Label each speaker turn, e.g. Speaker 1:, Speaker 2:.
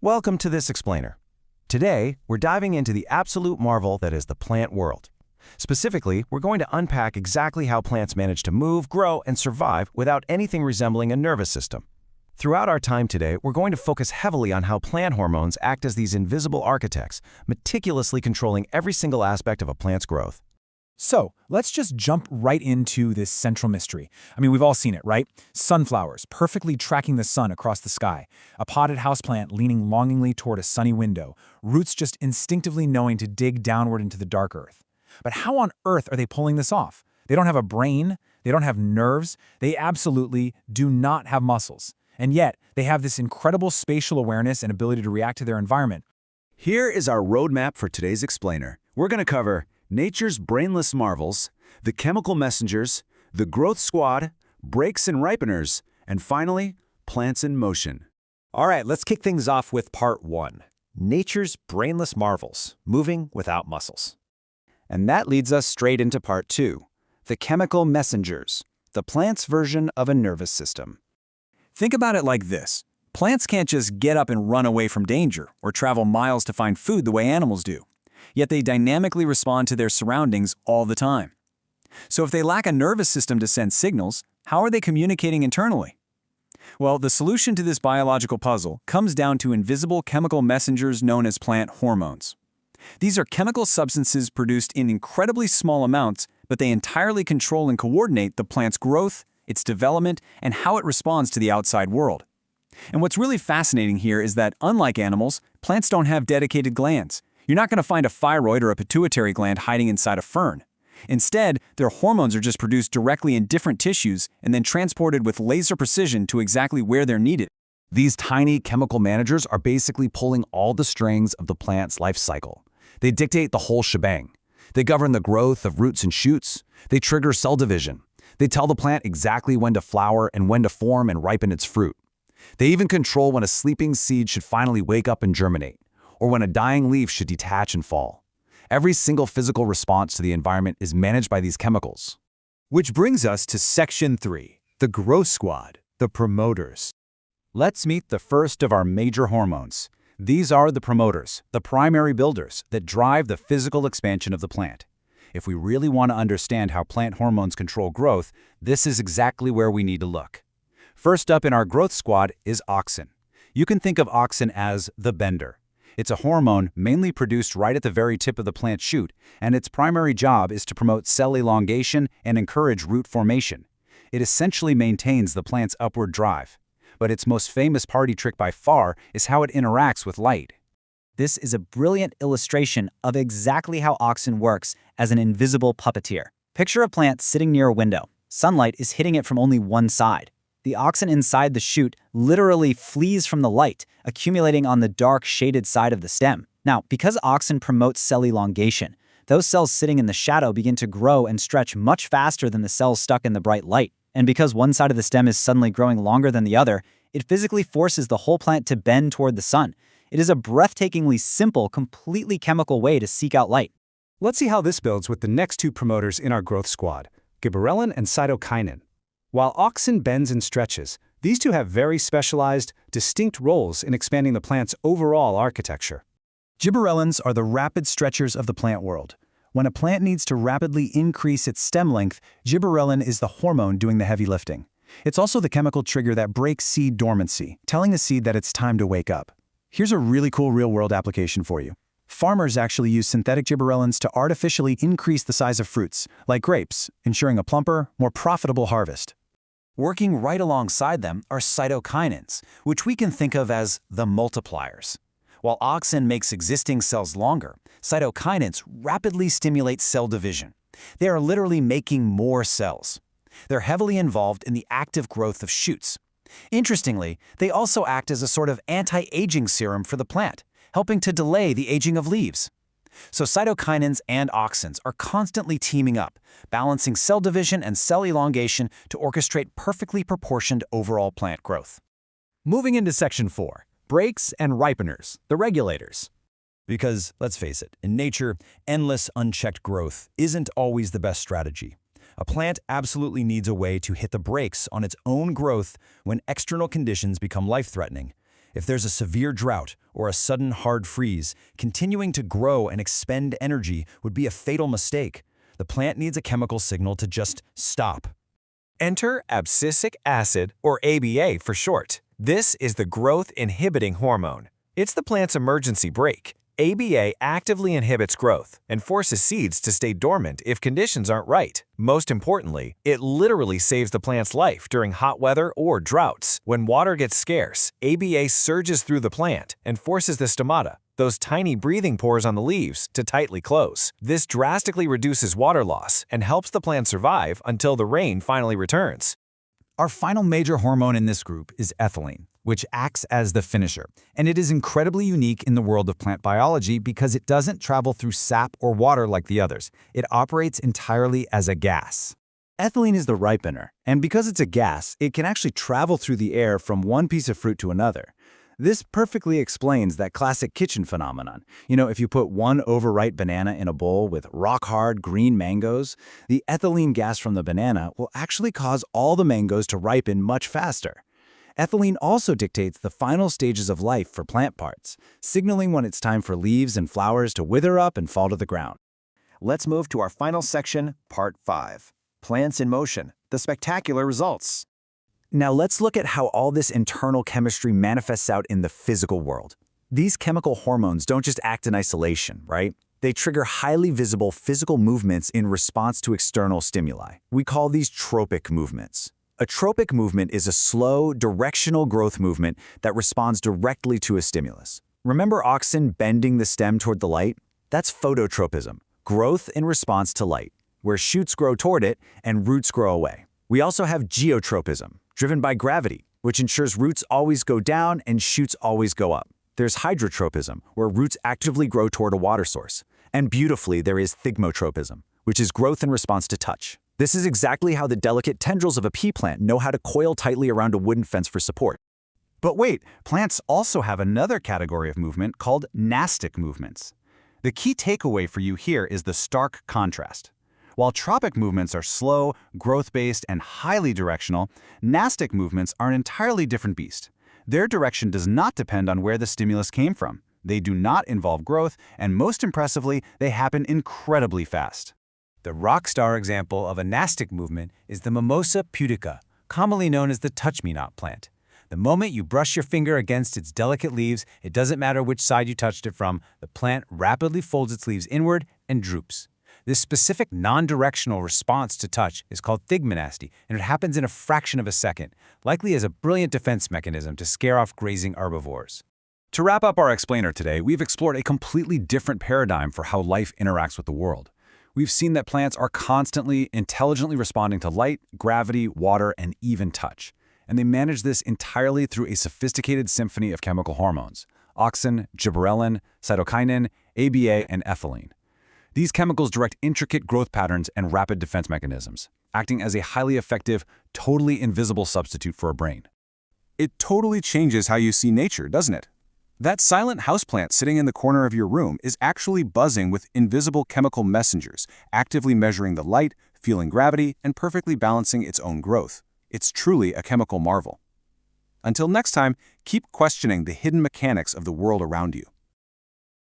Speaker 1: Welcome to this explainer. Today, we're diving into the absolute marvel that is the plant world. Specifically, we're going to unpack exactly how plants manage to move, grow, and survive without anything resembling a nervous system. Throughout our time today, we're going to focus heavily on how plant hormones act as these invisible architects, meticulously controlling every single aspect of a plant's growth.
Speaker 2: So, let's just jump right into this central mystery. We've all seen it, right? Sunflowers, perfectly tracking the sun across the sky. A potted houseplant leaning longingly toward a sunny window. Roots just instinctively knowing to dig downward into the dark earth. But how on earth are they pulling this off? They don't have a brain, they don't have nerves, they absolutely do not have muscles. And yet, they have this incredible spatial awareness and ability to react to their environment.
Speaker 3: Here is our roadmap for today's explainer. We're going to cover nature's brainless marvels, the chemical messengers, the growth squad, breaks and ripeners, and finally, plants in motion.
Speaker 4: All right, let's kick things off with part 1. Nature's brainless marvels, moving without muscles. And that leads us straight into part 2, the chemical messengers, the plant's version of a nervous system.
Speaker 2: Think about it like this. Plants can't just get up and run away from danger or travel miles to find food the way animals do. Yet they dynamically respond to their surroundings all the time. So if they lack a nervous system to send signals, how are they communicating internally? Well, the solution to this biological puzzle comes down to invisible chemical messengers known as plant hormones. These are chemical substances produced in incredibly small amounts, but they entirely control and coordinate the plant's growth, its development, and how it responds to the outside world. And what's really fascinating here is that, unlike animals, plants don't have dedicated glands. You're not going to find a thyroid or a pituitary gland hiding inside a fern. Instead, their hormones are just produced directly in different tissues and then transported with laser precision to exactly where they're needed.
Speaker 1: These tiny chemical managers are basically pulling all the strings of the plant's life cycle. They dictate the whole shebang. They govern the growth of roots and shoots. They trigger cell division. They tell the plant exactly when to flower and when to form and ripen its fruit. They even control when a sleeping seed should finally wake up and germinate, or when a dying leaf should detach and fall. Every single physical response to the environment is managed by these chemicals.
Speaker 4: Which brings us to section 3, the growth squad, the promoters.
Speaker 3: Let's meet the first of our major hormones. These are the promoters, the primary builders that drive the physical expansion of the plant. If we really want to understand how plant hormones control growth, this is exactly where we need to look. First up in our growth squad is auxin. You can think of auxin as the bender. It's a hormone mainly produced right at the very tip of the plant shoot, and its primary job is to promote cell elongation and encourage root formation. It essentially maintains the plant's upward drive. But its most famous party trick by far is how it interacts with light.
Speaker 5: This is a brilliant illustration of exactly how auxin works as an invisible puppeteer. Picture a plant sitting near a window. Sunlight is hitting it from only one side. The auxin inside the shoot literally flees from the light, accumulating on the dark, shaded side of the stem. Now, because auxin promotes cell elongation, those cells sitting in the shadow begin to grow and stretch much faster than the cells stuck in the bright light. And because one side of the stem is suddenly growing longer than the other, it physically forces the whole plant to bend toward the sun. It is a breathtakingly simple, completely chemical way to seek out light.
Speaker 6: Let's see how this builds with the next two promoters in our growth squad, Gibberellin and Cytokinin. While auxin bends and stretches, these two have very specialized, distinct roles in expanding the plant's overall architecture.
Speaker 1: Gibberellins are the rapid stretchers of the plant world. When a plant needs to rapidly increase its stem length, gibberellin is the hormone doing the heavy lifting. It's also the chemical trigger that breaks seed dormancy, telling the seed that it's time to wake up. Here's a really cool real-world application for you. Farmers actually use synthetic gibberellins to artificially increase the size of fruits, like grapes, ensuring a plumper, more profitable harvest.
Speaker 5: Working right alongside them are cytokinins, which we can think of as the multipliers. While auxin makes existing cells longer, cytokinins rapidly stimulate cell division. They are literally making more cells. They're heavily involved in the active growth of shoots. Interestingly, they also act as a sort of anti-aging serum for the plant, helping to delay the aging of leaves. So cytokinins and auxins are constantly teaming up, balancing cell division and cell elongation to orchestrate perfectly proportioned overall plant growth.
Speaker 4: Moving into section 4, breaks and ripeners, the regulators. Because, let's face it, in nature, endless unchecked growth isn't always the best strategy. A plant absolutely needs a way to hit the brakes on its own growth when external conditions become life-threatening.
Speaker 7: If there's a severe drought or a sudden hard freeze, continuing to grow and expend energy would be a fatal mistake. The plant needs a chemical signal to just stop.
Speaker 8: Enter abscisic acid, or ABA for short. This is the growth-inhibiting hormone. It's the plant's emergency brake. ABA actively inhibits growth and forces seeds to stay dormant if conditions aren't right. Most importantly, it literally saves the plant's life during hot weather or droughts. When water gets scarce, ABA surges through the plant and forces the stomata, those tiny breathing pores on the leaves, to tightly close. This drastically reduces water loss and helps the plant survive until the rain finally returns.
Speaker 1: Our final major hormone in this group is ethylene, which acts as the finisher, and it is incredibly unique in the world of plant biology because it doesn't travel through sap or water like the others. It operates entirely as a gas.
Speaker 3: Ethylene is the ripener, and because it's a gas, it can actually travel through the air from one piece of fruit to another. This perfectly explains that classic kitchen phenomenon. If you put one overripe banana in a bowl with rock-hard green mangoes, the ethylene gas from the banana will actually cause all the mangoes to ripen much faster. Ethylene also dictates the final stages of life for plant parts, signaling when it's time for leaves and flowers to wither up and fall to the ground.
Speaker 4: Let's move to our final section, Part 5. Plants in motion, the spectacular results.
Speaker 3: Now let's look at how all this internal chemistry manifests out in the physical world. These chemical hormones don't just act in isolation, right? They trigger highly visible physical movements in response to external stimuli. We call these tropic movements. A tropic movement is a slow, directional growth movement that responds directly to a stimulus. Remember Auxin bending the stem toward the light? That's phototropism, growth in response to light, where shoots grow toward it and roots grow away. We also have geotropism, driven by gravity, which ensures roots always go down and shoots always go up. There's hydrotropism, where roots actively grow toward a water source. And beautifully, there is thigmotropism, which is growth in response to touch. This is exactly how the delicate tendrils of a pea plant know how to coil tightly around a wooden fence for support.
Speaker 2: But wait, plants also have another category of movement called nastic movements. The key takeaway for you here is the stark contrast. While tropic movements are slow, growth-based, and highly directional, nastic movements are an entirely different beast. Their direction does not depend on where the stimulus came from. They do not involve growth, and most impressively, they happen incredibly fast.
Speaker 1: The rock star example of a nastic movement is the Mimosa pudica, commonly known as the touch-me-not plant. The moment you brush your finger against its delicate leaves, it doesn't matter which side you touched it from, the plant rapidly folds its leaves inward and droops. This specific non-directional response to touch is called thigmonasty, and it happens in a fraction of a second, likely as a brilliant defense mechanism to scare off grazing herbivores.
Speaker 2: To wrap up our explainer today, we've explored a completely different paradigm for how life interacts with the world. We've seen that plants are constantly, intelligently responding to light, gravity, water, and even touch. And they manage this entirely through a sophisticated symphony of chemical hormones: Auxin, Gibberellin, Cytokinin, ABA, and Ethylene. These chemicals direct intricate growth patterns and rapid defense mechanisms, acting as a highly effective, totally invisible substitute for a brain.
Speaker 6: It totally changes how you see nature, doesn't it? That silent houseplant sitting in the corner of your room is actually buzzing with invisible chemical messengers, actively measuring the light, feeling gravity, and perfectly balancing its own growth. It's truly a chemical marvel. Until next time, keep questioning the hidden mechanics of the world around you.